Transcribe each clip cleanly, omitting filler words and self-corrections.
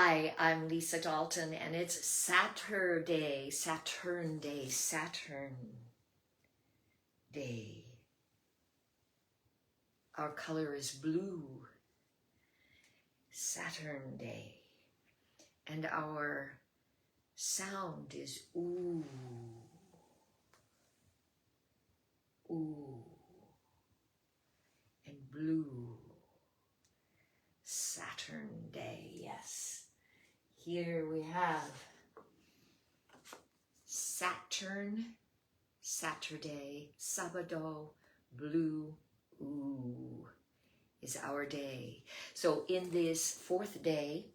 Hi, I'm Lisa Dalton, and it's Saturday, Saturn Day, Saturn Day. Our color is blue, Saturn Day, and our sound is ooh, ooh, and blue, Saturn Day, yes. Here we have Saturn, Saturday, Sabado, blue, ooh, is our day. So in this fourth day,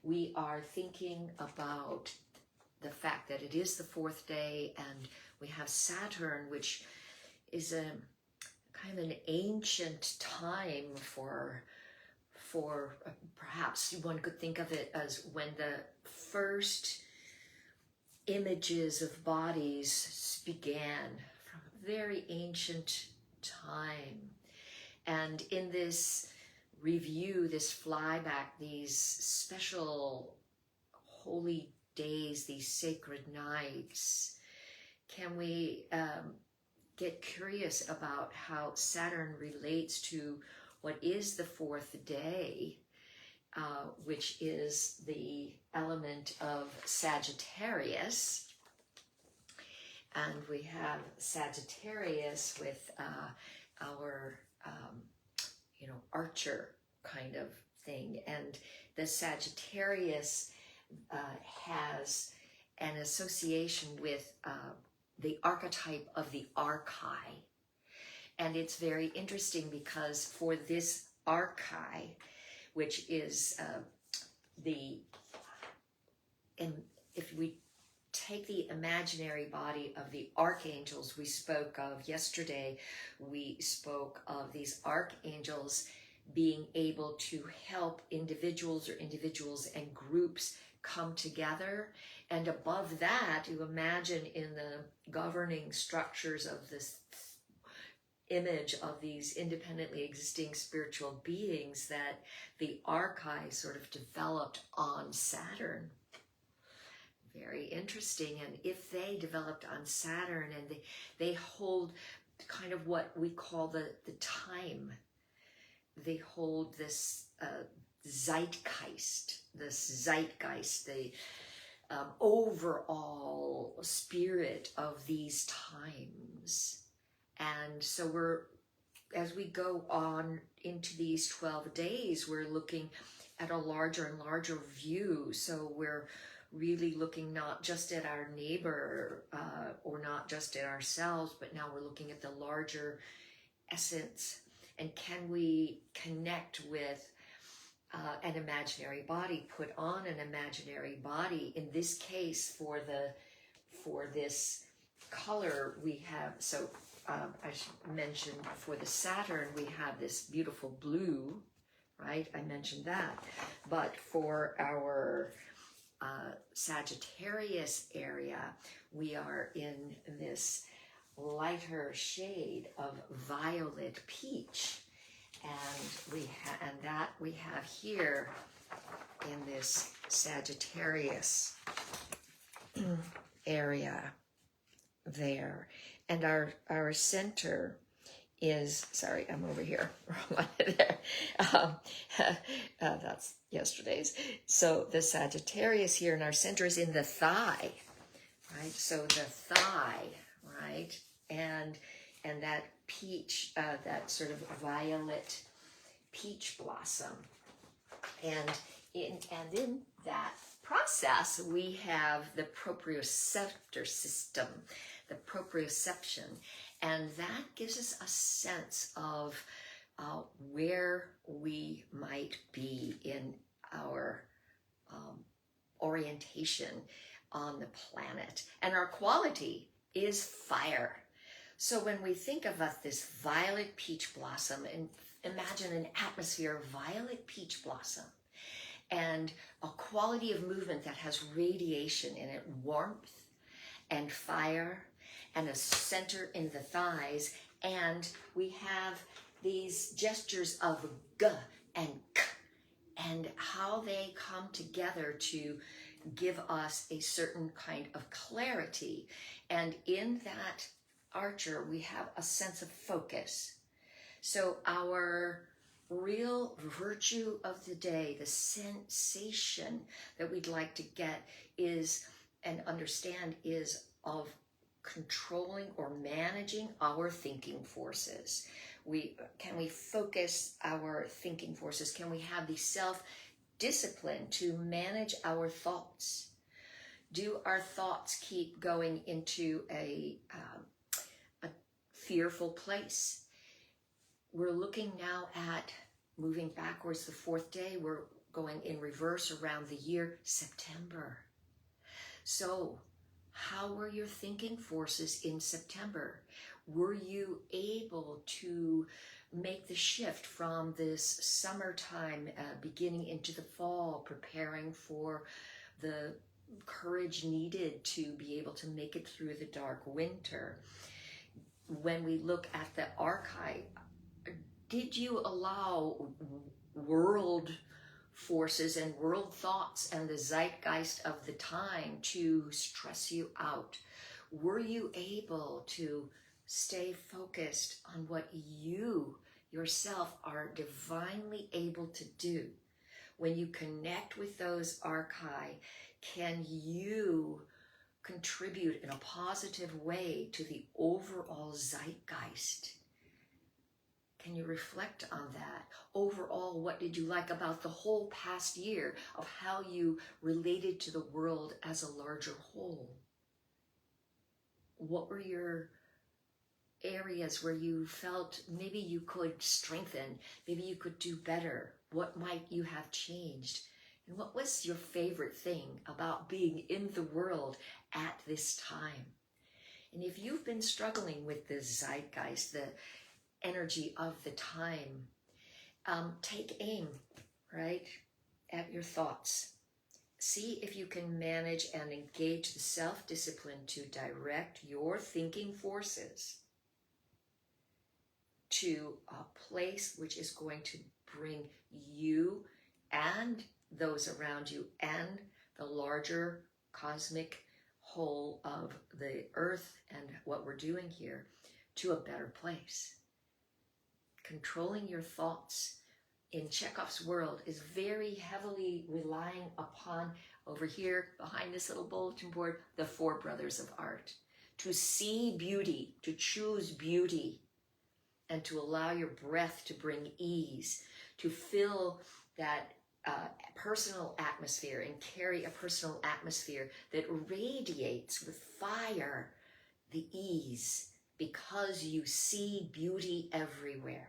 we are thinking about the fact that it is the fourth day, and we have Saturn, which is a kind of an ancient time for perhaps one could think of it as when the first images of bodies began from a very ancient time. And in this review, this flyback, these special holy days, these sacred nights, can we get curious about how Saturn relates to what is the fourth day, which is the element of Sagittarius. And we have Sagittarius with our, archer kind of thing. And the Sagittarius has an association with the archetype of the archai. And it's very interesting because for this archai, which is if we take the imaginary body of the archangels we spoke of yesterday, we spoke of these archangels being able to help individuals and groups come together. And above that, you imagine in the governing structures of this image of these independently existing spiritual beings, that the archive sort of developed on Saturn. Very interesting. And if they developed on Saturn and they hold kind of what we call the time, they hold this zeitgeist, the overall spirit of these times. And so as we go on into these 12 days, we're looking at a larger and larger view. So we're really looking not just at our neighbor or not just at ourselves, but now we're looking at the larger essence. And can we connect with an imaginary body, put on an imaginary body? In this case, for this color, we have, I should mention for the Saturn, we have this beautiful blue, right? I mentioned that. But for our Sagittarius area, we are in this lighter shade of violet peach. And we have here in this Sagittarius area there. And our center is, sorry, I'm over here, wrong one there. That's yesterday's. So the Sagittarius here in our center is in the thigh, right? So the thigh, right? And that peach, that sort of violet peach blossom. And in that process, we have the proprioceptor system, the proprioception, and that gives us a sense of where we might be in our orientation on the planet. And our quality is fire. So when we think about this violet peach blossom, and imagine an atmosphere of violet peach blossom, and a quality of movement that has radiation in it, warmth and fire, and a center in the thighs, and we have these gestures of g and k and how they come together to give us a certain kind of clarity. And in that archer, we have a sense of focus. So our real virtue of the day, the sensation that we'd like to get is and understand is of controlling or managing our thinking forces. Can we focus our thinking forces? Can we have the self-discipline to manage our thoughts? Do our thoughts keep going into a fearful place? We're looking now at moving backwards the 4th day. We're going in reverse around the year September. So how were your thinking forces in September? Were you able to make the shift from this summertime beginning into the fall, preparing for the courage needed to be able to make it through the dark winter? When we look at the archive, did you allow world forces and world thoughts and the zeitgeist of the time to stress you out? Were you able to stay focused on what you yourself are divinely able to do? When you connect with those archive, can you contribute in a positive way to the overall zeitgeist? Can you reflect on that? Overall, what did you like about the whole past year of how you related to the world as a larger whole? What were your areas where you felt maybe you could strengthen, maybe you could do better? What might you have changed? And what was your favorite thing about being in the world at this time? And if you've been struggling with the zeitgeist, the energy of the time, take aim, right, at your thoughts. See if you can manage and engage the self-discipline to direct your thinking forces to a place which is going to bring you and those around you and the larger cosmic whole of the earth and what we're doing here to a better place. Controlling your thoughts in Chekhov's world is very heavily relying upon, over here behind this little bulletin board, the 4 brothers of art. To see beauty, to choose beauty, and to allow your breath to bring ease, to fill that personal atmosphere and carry a personal atmosphere that radiates with fire, the ease, because you see beauty everywhere.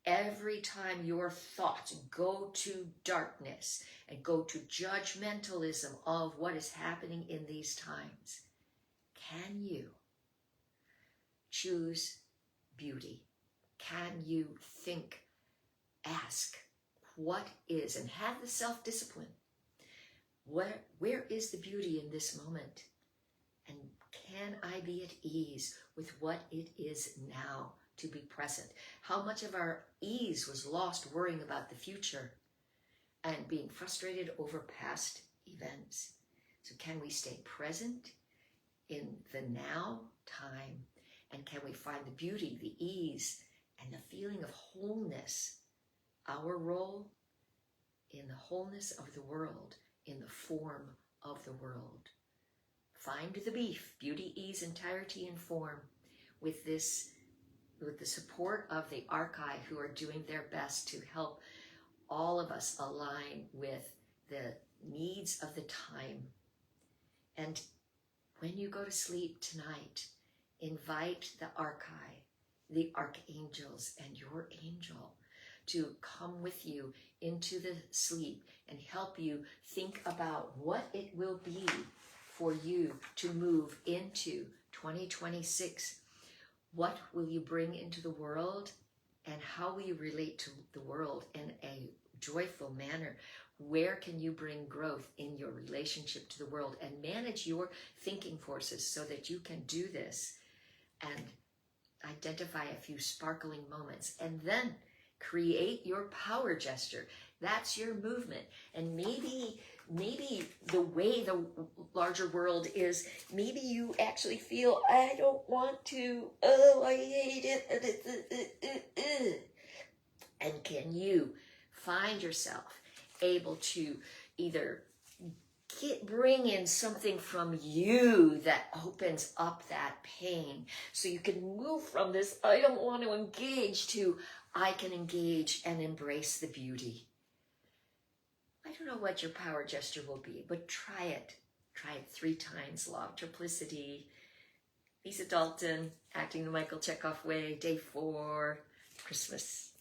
Every time your thoughts go to darkness and go to judgmentalism of what is happening in these times, can you choose beauty? Can you think, ask, what is, and have the self-discipline? Where is the beauty in this moment? And can I be at ease with what it is now to be present? How much of our ease was lost worrying about the future and being frustrated over past events? So can we stay present in the now time? And can we find the beauty, the ease, and the feeling of wholeness? Our role in the wholeness of the world, in the form of the world. Find the beef, beauty, ease, entirety, and form, with the support of the archive, who are doing their best to help all of us align with the needs of the time. And when you go to sleep tonight, invite the archive, the archangels, and your angel to come with you into the sleep and help you think about what it will be for you to move into 2026. What will you bring into the world, and how will you relate to the world in a joyful manner? Where can you bring growth in your relationship to the world and manage your thinking forces so that you can do this and identify a few sparkling moments, and then Create your power gesture. That's your movement. And maybe the way the larger world is, maybe you actually feel, I don't want to, oh, I hate it. And can you find yourself able to either bring in something from you that opens up that pain, so you can move from this, I don't want to engage, to I can engage and embrace the beauty. I don't know what your power gesture will be, but try it. Try it 3 times. Law of triplicity. Lisa Dalton, acting the Michael Chekhov way, day 4, Christmas.